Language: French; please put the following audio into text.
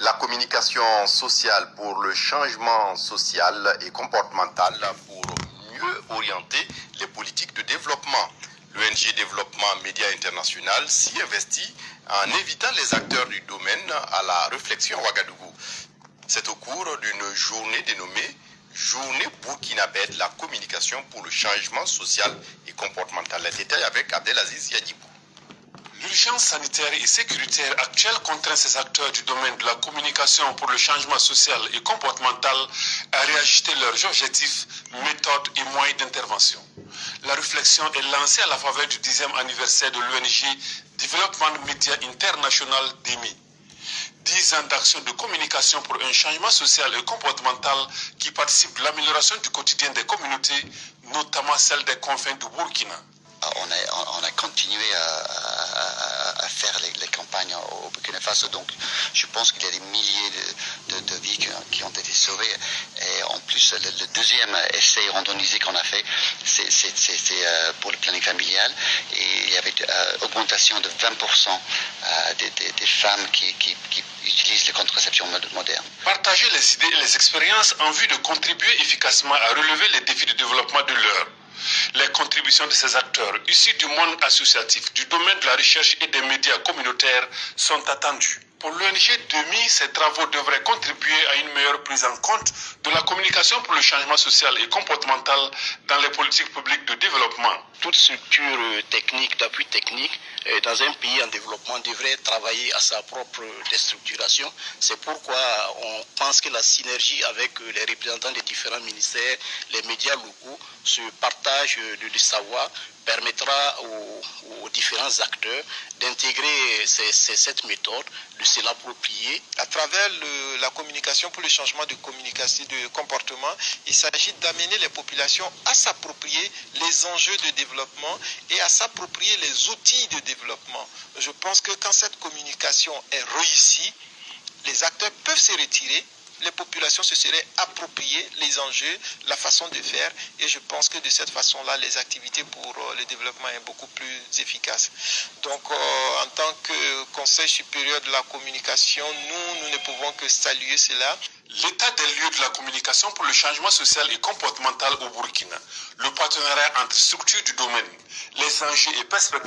la communication sociale pour le changement social et comportemental pour mieux orienter les politiques de développement. L'ONG Développement Média International s'y investit en invitant les acteurs du domaine à la réflexion à Ouagadougou. C'est au cours d'une journée dénommée Journée burkinabé de la communication pour le changement social et comportemental. Les détails avec Abdelaziz Yadibou. L'urgence sanitaire et sécuritaire actuelle contraint ces acteurs du domaine de la communication pour le changement social et comportemental à réajuster leurs objectifs, méthodes et moyens d'intervention. La réflexion est lancée à la faveur du 10e anniversaire de l'ONG Développement Média International (DEMI). 10 ans d'action de communication pour un changement social et comportemental qui participe de l'amélioration du quotidien des communautés, notamment celles des confins du Burkina. On a continué à faire les campagnes au Burkina Faso, donc je pense qu'il y a des milliers de vies qui ont été sauvées. Et en plus, le deuxième essai randomisé qu'on a fait, c'est pour le planning familial, et il y avait augmentation de 20% des femmes qui utilisent les contraceptions modernes. Partager les idées et les expériences en vue de contribuer efficacement à relever les défis de développement de l'heure. Les contributions de ces acteurs, issus du monde associatif, du domaine de la recherche et des médias communautaires, sont attendues. Pour l'ONG DEMI, ces travaux devraient contribuer à une meilleure prise en compte de la communication pour le changement social et comportemental dans les politiques publiques de développement. Toute structure technique, d'appui technique, dans un pays en développement devrait travailler à sa propre déstructuration. C'est pourquoi on pense que la synergie avec les représentants des différents ministères, les médias locaux, ce partage de savoir permettra aux différents acteurs d'intégrer cette méthode, de se l'approprier. À travers la communication pour le changement de comportement, il s'agit d'amener les populations à s'approprier les enjeux de développement et à s'approprier les outils de développement. Je pense que quand cette communication est réussie, les acteurs peuvent se retirer, les populations se seraient appropriées les enjeux, la façon de faire, et je pense que de cette façon-là, les activités pour le développement sont beaucoup plus efficaces. Donc, en tant que Conseil supérieur de la communication, nous ne pouvons que saluer cela. L'état des lieux de la communication pour le changement social et comportemental au Burkina, le partenariat entre structures du domaine, les enjeux et perspectives